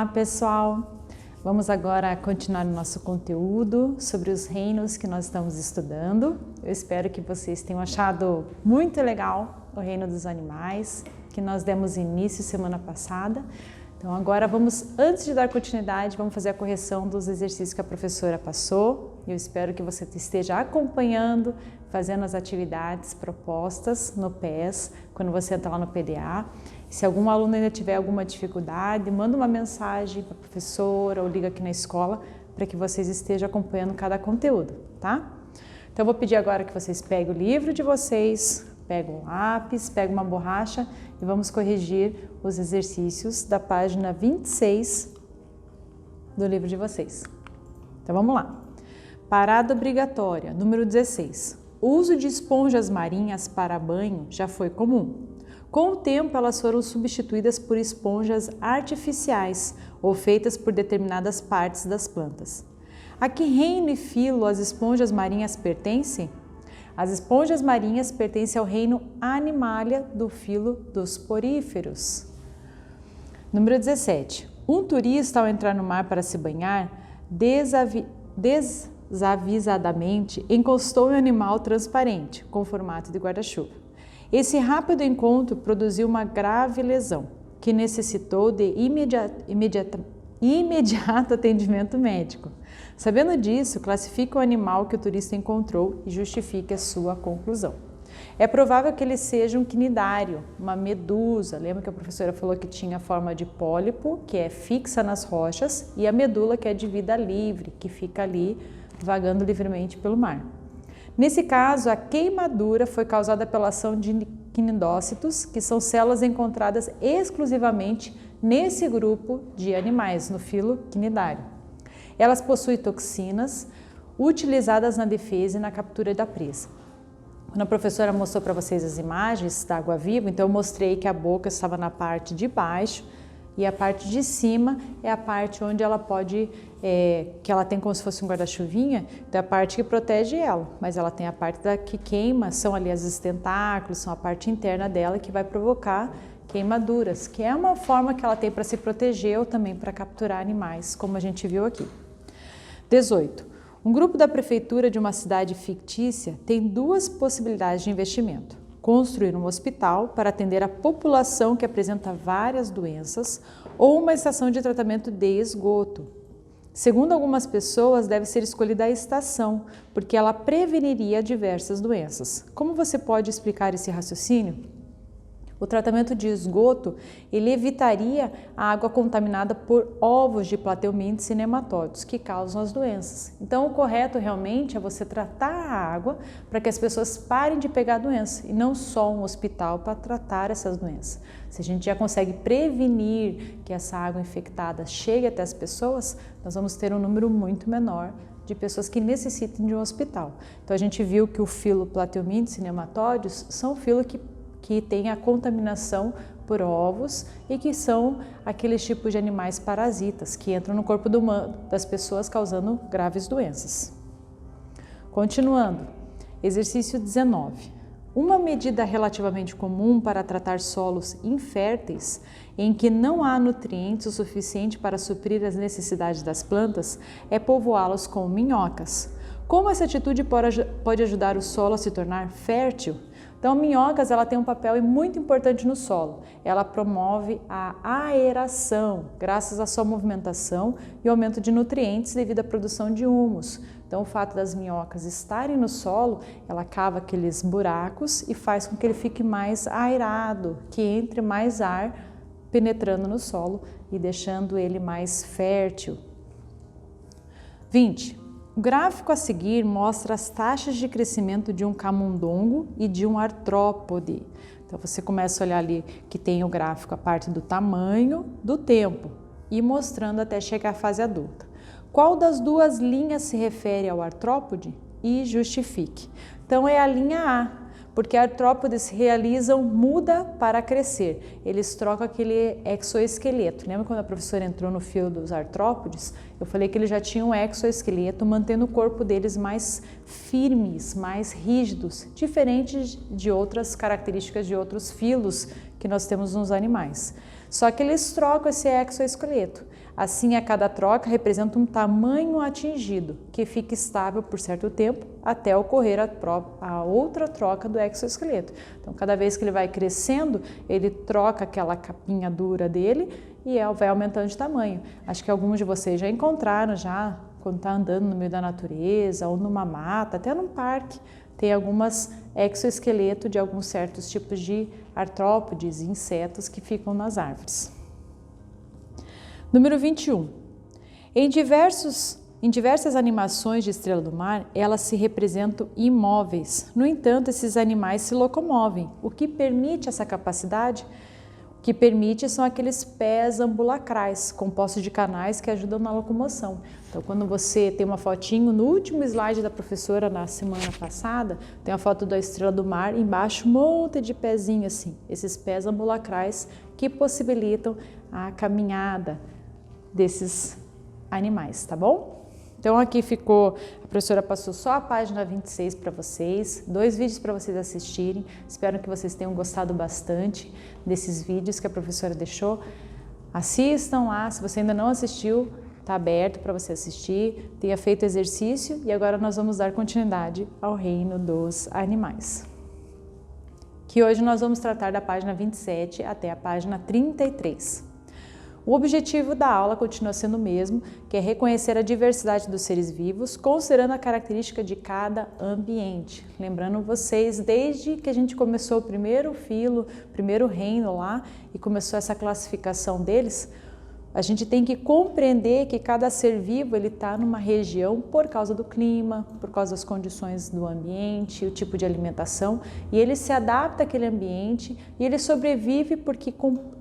Olá pessoal, vamos agora continuar o nosso conteúdo sobre os reinos que nós estamos estudando. Eu espero que vocês tenham achado muito legal o reino dos animais, que nós demos início semana passada. Então agora antes de dar continuidade, vamos fazer a correção dos exercícios que a professora passou. Eu espero que você esteja acompanhando, fazendo as atividades propostas no PES, quando você entrar lá no PDA. Se algum aluno ainda tiver alguma dificuldade, manda uma mensagem para a professora ou liga aqui na escola para que vocês estejam acompanhando cada conteúdo, tá? Então eu vou pedir agora que vocês peguem o livro de vocês, peguem um lápis, peguem uma borracha e vamos corrigir os exercícios da página 26 do livro de vocês. Então vamos lá. Parada obrigatória, número 16. O uso de esponjas marinhas para banho já foi comum. Com o tempo, elas foram substituídas por esponjas artificiais ou feitas por determinadas partes das plantas. A que reino e filo as esponjas marinhas pertencem? As esponjas marinhas pertencem ao reino Animalia do filo dos poríferos. Número 17. Um turista, ao entrar no mar para se banhar, desavisadamente encostou em um animal transparente, com formato de guarda-chuva. Esse rápido encontro produziu uma grave lesão, que necessitou de imediato atendimento médico. Sabendo disso, classifique o animal que o turista encontrou e justifique a sua conclusão. É provável que ele seja um quinidário, uma medusa. Lembra que a professora falou que tinha a forma de pólipo, que é fixa nas rochas, e a medula, que é de vida livre, que fica ali vagando livremente pelo mar. Nesse caso, a queimadura foi causada pela ação de quinidócitos, que são células encontradas exclusivamente nesse grupo de animais, no filo quinidário. Elas possuem toxinas utilizadas na defesa e na captura da presa. Quando a professora mostrou para vocês as imagens da água-viva, então eu mostrei que a boca estava na parte de baixo e a parte de cima é a parte onde ela pode, que ela tem como se fosse um guarda-chuvinha, então é a parte que protege ela, mas ela tem a parte que queima, são ali os tentáculos, são a parte interna dela que vai provocar queimaduras, que é uma forma que ela tem para se proteger ou também para capturar animais, como a gente viu aqui. 18. Um grupo da prefeitura de uma cidade fictícia tem duas possibilidades de investimento. Construir um hospital para atender a população que apresenta várias doenças ou uma estação de tratamento de esgoto. Segundo algumas pessoas, deve ser escolhida a estação, porque ela preveniria diversas doenças. Como você pode explicar esse raciocínio? O tratamento de esgoto, ele evitaria a água contaminada por ovos de plateumintes e nematóides, que causam as doenças. Então, o correto realmente é você tratar a água para que as pessoas parem de pegar a doença, e não só um hospital para tratar essas doenças. Se a gente já consegue prevenir que essa água infectada chegue até as pessoas, nós vamos ter um número muito menor de pessoas que necessitem de um hospital. Então, a gente viu que o filo plateumintes e nematóides são o filo que tem a contaminação por ovos e que são aqueles tipos de animais parasitas que entram no corpo das pessoas causando graves doenças. Continuando, exercício 19. Uma medida relativamente comum para tratar solos inférteis em que não há nutrientes o suficiente para suprir as necessidades das plantas é povoá-los com minhocas. Como essa atitude pode ajudar o solo a se tornar fértil? Então, minhocas, ela tem um papel muito importante no solo. Ela promove a aeração, graças à sua movimentação e aumento de nutrientes devido à produção de humus. Então, o fato das minhocas estarem no solo, ela cava aqueles buracos e faz com que ele fique mais aerado, que entre mais ar penetrando no solo e deixando ele mais fértil. 20. O gráfico a seguir mostra as taxas de crescimento de um camundongo e de um artrópode. Então você começa a olhar ali que tem o gráfico a parte do tamanho, do tempo e mostrando até chegar à fase adulta. Qual das duas linhas se refere ao artrópode? E justifique. Então é a linha A, porque artrópodes realizam muda para crescer. Eles trocam aquele exoesqueleto. Lembra quando a professora entrou no fio dos artrópodes? Eu falei que eles já tinham um exoesqueleto, mantendo o corpo deles mais firmes, mais rígidos, diferentes de outras características de outros filos que nós temos nos animais. Só que eles trocam esse exoesqueleto. Assim, a cada troca representa um tamanho atingido, que fica estável por certo tempo até ocorrer a outra troca do exoesqueleto. Então, cada vez que ele vai crescendo, ele troca aquela capinha dura dele e vai aumentando de tamanho. Acho que alguns de vocês já encontraram já, quando está andando no meio da natureza ou numa mata, até num parque, tem algumas exoesqueletos de alguns certos tipos de artrópodes e insetos que ficam nas árvores. Número 21. Em diversas animações de estrela do mar, elas se representam imóveis. No entanto, esses animais se locomovem. O que permite essa capacidade? O que permite são aqueles pés ambulacrais, compostos de canais que ajudam na locomoção. Então, quando você tem uma fotinho, no último slide da professora na semana passada, tem a foto da estrela do mar, embaixo um monte de pezinho assim, esses pés ambulacrais que possibilitam a caminhada desses animais, tá bom? Então aqui ficou, a professora passou só a página 26 para vocês, 2 vídeos para vocês assistirem, espero que vocês tenham gostado bastante desses vídeos que a professora deixou. Assistam lá, se você ainda não assistiu, está aberto para você assistir, tenha feito exercício e agora nós vamos dar continuidade ao reino dos animais. Que hoje nós vamos tratar da página 27 até a página 33. O objetivo da aula continua sendo o mesmo, que é reconhecer a diversidade dos seres vivos, considerando a característica de cada ambiente. Lembrando vocês, desde que a gente começou o primeiro filo, primeiro reino lá, e começou essa classificação deles, a gente tem que compreender que cada ser vivo ele está numa região por causa do clima, por causa das condições do ambiente, o tipo de alimentação, e ele se adapta àquele ambiente e ele sobrevive porque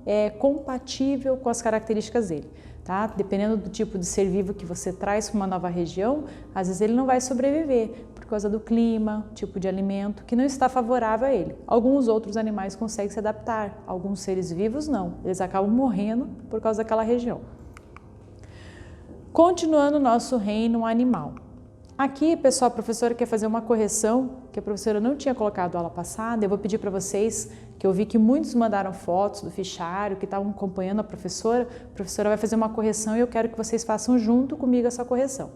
é compatível com as características dele. Tá? Dependendo do tipo de ser vivo que você traz para uma nova região, às vezes ele não vai sobreviver por causa do clima, tipo de alimento que não está favorável a ele. Alguns outros animais conseguem se adaptar, alguns seres vivos não, eles acabam morrendo por causa daquela região. Continuando o nosso reino animal. Aqui, pessoal, a professora quer fazer uma correção que a professora não tinha colocado na aula passada. Eu vou pedir para vocês, que eu vi que muitos mandaram fotos do fichário, que estavam acompanhando a professora vai fazer uma correção e eu quero que vocês façam junto comigo essa correção.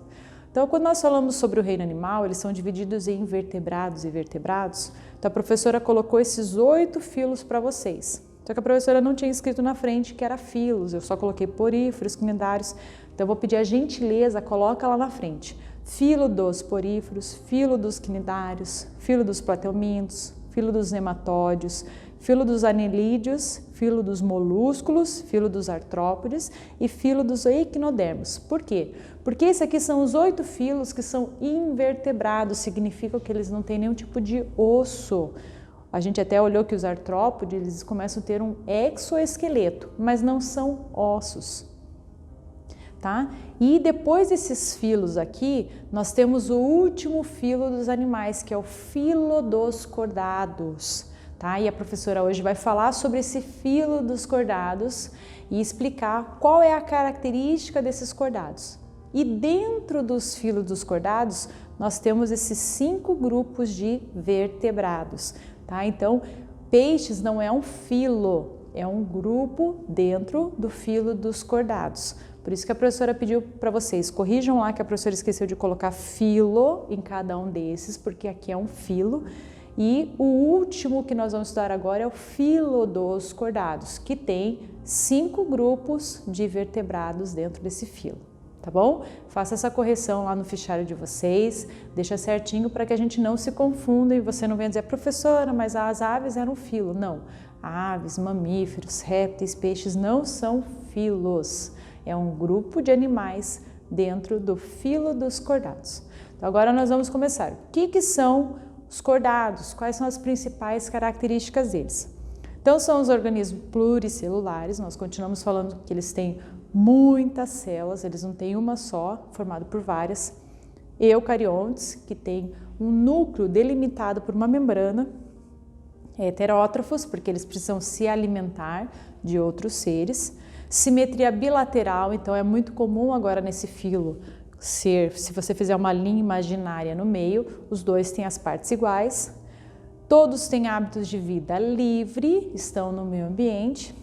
Então, quando nós falamos sobre o reino animal, eles são divididos em invertebrados e vertebrados. Então, a professora colocou esses 8 filos para vocês. Só que a professora não tinha escrito na frente que era filos, eu só coloquei poríferos, quinidários. Então, eu vou pedir a gentileza, coloca lá na frente. Filo dos poríferos, filo dos quinidários, filo dos plateumintos, filo dos nematódios, filo dos anelídeos, filo dos molúsculos, filo dos artrópodes e filo dos equinodermos. Por quê? Porque esses aqui são os 8 filos que são invertebrados, significa que eles não têm nenhum tipo de osso. A gente até olhou que os artrópodes eles começam a ter um exoesqueleto, mas não são ossos. Tá? E depois desses filos aqui, nós temos o último filo dos animais, que é o filo dos cordados. Tá? E a professora hoje vai falar sobre esse filo dos cordados e explicar qual é a característica desses cordados. E dentro dos filos dos cordados, nós temos esses 5 grupos de vertebrados. Tá? Então, peixes não é um filo, é um grupo dentro do filo dos cordados. Por isso que a professora pediu para vocês, corrijam lá que a professora esqueceu de colocar filo em cada um desses, porque aqui é um filo. E o último que nós vamos estudar agora é o filo dos cordados, que tem 5 grupos de vertebrados dentro desse filo, tá bom? Faça essa correção lá no fichário de vocês, deixa certinho para que a gente não se confunda e você não venha dizer, professora, mas as aves eram filo. Não, aves, mamíferos, répteis, peixes não são filos. É um grupo de animais dentro do filo dos cordados. Então, agora nós vamos começar. O que são os cordados? Quais são as principais características deles? Então, são os organismos pluricelulares. Nós continuamos falando que eles têm muitas células, eles não têm uma só, formado por várias. Eucariontes, que tem um núcleo delimitado por uma membrana. Heterótrofos, porque eles precisam se alimentar de outros seres. Simetria bilateral, então é muito comum agora nesse filo se você fizer uma linha imaginária no meio, os dois têm as partes iguais. Todos têm hábitos de vida livre, estão no meio ambiente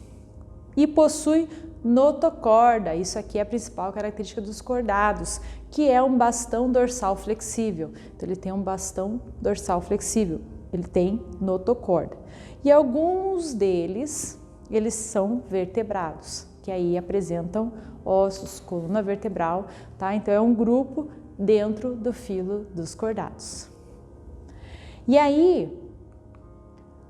e possuem notocorda. Isso aqui é a principal característica dos cordados, que é um bastão dorsal flexível. Então, ele tem um bastão dorsal flexível, ele tem notocorda. E alguns deles, eles são vertebrados, que aí apresentam ossos, coluna vertebral, tá? Então, é um grupo dentro do filo dos cordados. E aí,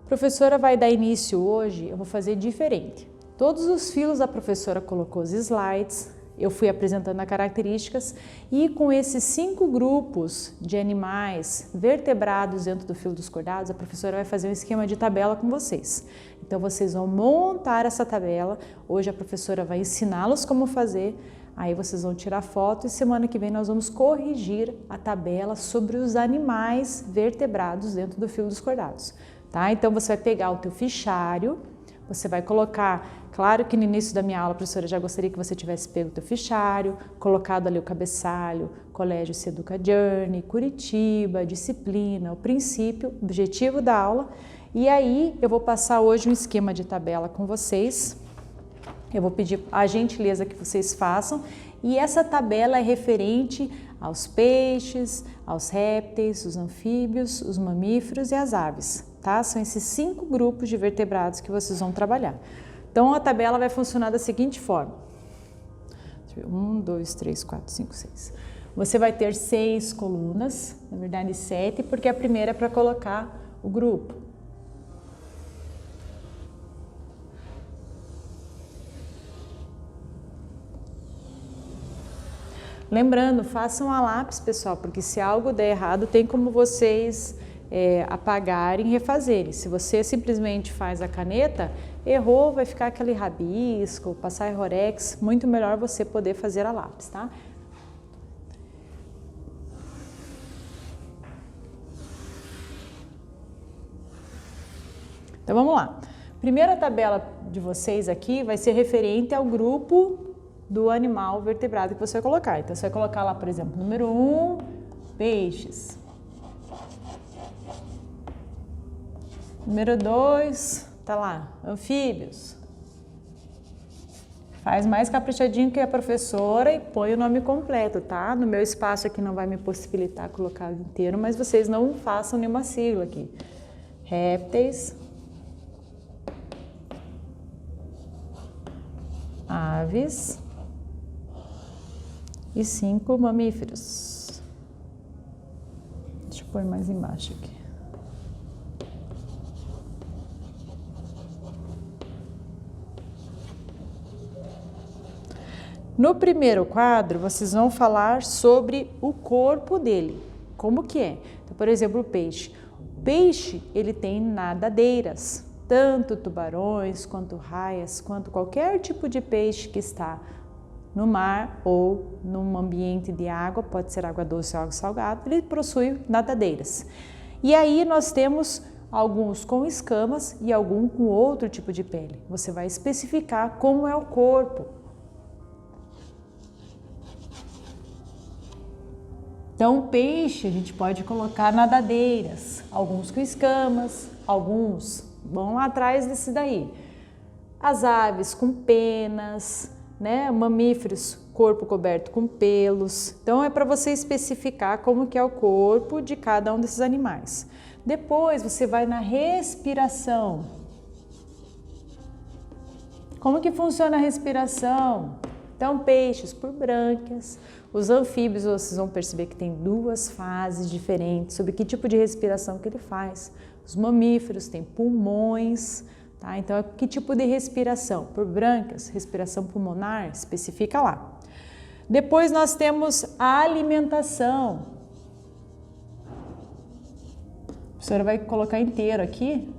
a professora vai dar início hoje, eu vou fazer diferente. Todos os filos a professora colocou os slides, eu fui apresentando as características e com esses 5 grupos de animais vertebrados dentro do filo dos cordados, a professora vai fazer um esquema de tabela com vocês. Então, vocês vão montar essa tabela, hoje a professora vai ensiná-los como fazer, aí vocês vão tirar foto e semana que vem nós vamos corrigir a tabela sobre os animais vertebrados dentro do filo dos cordados. Tá? Então, você vai pegar o teu fichário, você vai colocar, claro que no início da minha aula, professora, já gostaria que você tivesse pego o teu fichário, colocado ali o cabeçalho, Colégio Seduca Journey, Curitiba, disciplina, o princípio, objetivo da aula. E aí, eu vou passar hoje um esquema de tabela com vocês. Eu vou pedir a gentileza que vocês façam. E essa tabela é referente aos peixes, aos répteis, os anfíbios, os mamíferos e as aves, tá? São esses 5 grupos de vertebrados que vocês vão trabalhar. Então, a tabela vai funcionar da seguinte forma. 1, 2, 3, 4, 5, 6. Você vai ter 6 colunas, na verdade 7, porque a primeira é para colocar o grupo. Lembrando, façam a lápis, pessoal, porque se algo der errado, tem como vocês apagarem e refazerem. Se você simplesmente faz a caneta, errou, vai ficar aquele rabisco, passar errorex, muito melhor você poder fazer a lápis, tá? Então, vamos lá. Primeira tabela de vocês aqui vai ser referente ao grupo do animal vertebrado que você vai colocar. Então, você vai colocar lá, por exemplo, número 1, peixes. Número 2, tá lá, anfíbios. Faz mais caprichadinho que a professora e põe o nome completo, tá? No meu espaço aqui não vai me possibilitar colocar inteiro, mas vocês não façam nenhuma sigla aqui. Répteis. Aves. E 5 mamíferos. Deixa eu pôr mais embaixo aqui. No primeiro quadro, vocês vão falar sobre o corpo dele. Como que é? Então, por exemplo, o peixe. O peixe, ele tem nadadeiras. Tanto tubarões, quanto raias, quanto qualquer tipo de peixe que está no mar ou num ambiente de água, pode ser água doce ou água salgada, ele possui nadadeiras. E aí nós temos alguns com escamas e algum com outro tipo de pele. Você vai especificar como é o corpo. Então, o peixe, a gente pode colocar nadadeiras, alguns com escamas, alguns vão lá atrás desse daí. As aves com penas, né? Mamíferos, corpo coberto com pelos. Então, é para você especificar como que é o corpo de cada um desses animais. Depois, você vai na respiração. Como que funciona a respiração? Então, peixes por brânquias. Os anfíbios, vocês vão perceber que tem 2 fases diferentes sobre que tipo de respiração que ele faz. Os mamíferos têm pulmões, tá? Então, que tipo de respiração? Por brânquias, respiração pulmonar, especifica lá. Depois nós temos a alimentação. A professora vai colocar inteiro aqui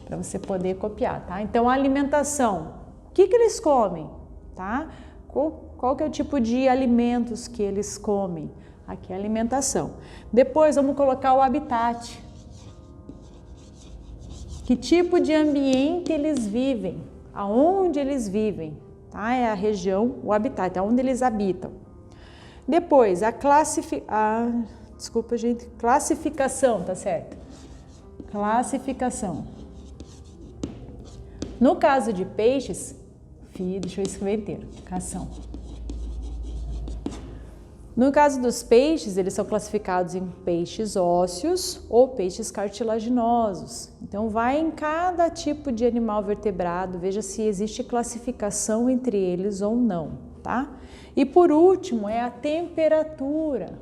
para você poder copiar, tá? Então, a alimentação, o que eles comem, tá? Qual que é o tipo de alimentos que eles comem? Aqui é a alimentação. Depois vamos colocar o habitat. Que tipo de ambiente eles vivem? Aonde eles vivem? Tá? É a região, o habitat, é onde eles habitam. Depois, classificação, tá certo? Classificação. No caso de peixes, deixa eu escrever inteiro, cação. No caso dos peixes, eles são classificados em peixes ósseos ou peixes cartilaginosos. Então, vai em cada tipo de animal vertebrado, veja se existe classificação entre eles ou não, tá? E por último, é a temperatura.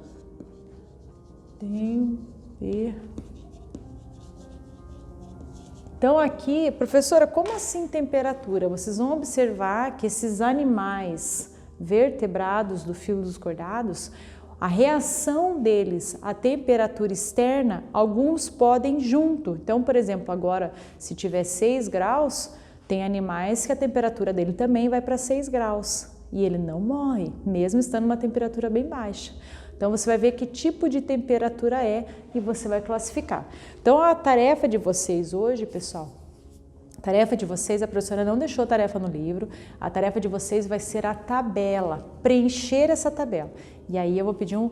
Então, aqui, professora, como assim temperatura? Vocês vão observar que esses animais vertebrados do filo dos cordados, a reação deles à temperatura externa, alguns podem junto. Então, por exemplo, agora, se tiver 6 graus, tem animais que a temperatura dele também vai para 6 graus e ele não morre, mesmo estando numa temperatura bem baixa. Então, você vai ver que tipo de temperatura é e você vai classificar. Então, a tarefa de vocês hoje, pessoal, a tarefa de vocês, a professora não deixou a tarefa no livro, a tarefa de vocês vai ser a tabela, preencher essa tabela. E aí eu vou pedir um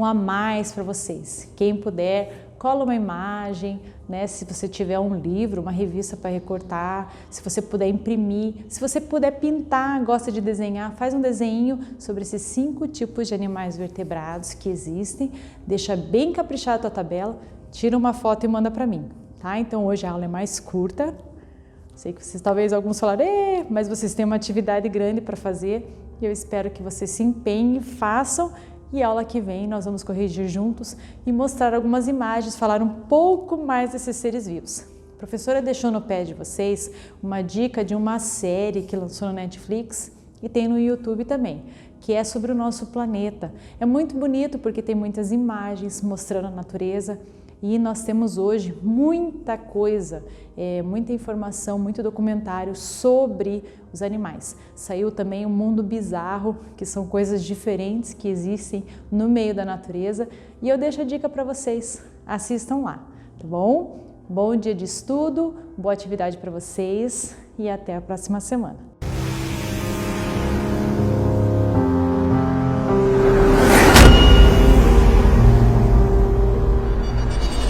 a mais para vocês. Quem puder, cola uma imagem, se você tiver um livro, uma revista para recortar, se você puder imprimir, se você puder pintar, gosta de desenhar, faz um desenho sobre esses 5 tipos de animais vertebrados que existem, deixa bem caprichada a tua tabela, tira uma foto e manda para mim, tá? Então hoje a aula é mais curta. Sei que vocês, talvez alguns falaram, mas vocês têm uma atividade grande para fazer e eu espero que vocês se empenhem, façam e a aula que vem nós vamos corrigir juntos e mostrar algumas imagens, falar um pouco mais desses seres vivos. A professora deixou no pé de vocês uma dica de uma série que lançou no Netflix e tem no YouTube também, que é sobre o nosso planeta. É muito bonito porque tem muitas imagens mostrando a natureza. E nós temos hoje muita coisa, muita informação, muito documentário sobre os animais. Saiu também o Mundo Bizarro, que são coisas diferentes que existem no meio da natureza. E eu deixo a dica para vocês, assistam lá, tá bom? Bom dia de estudo, boa atividade para vocês e até a próxima semana.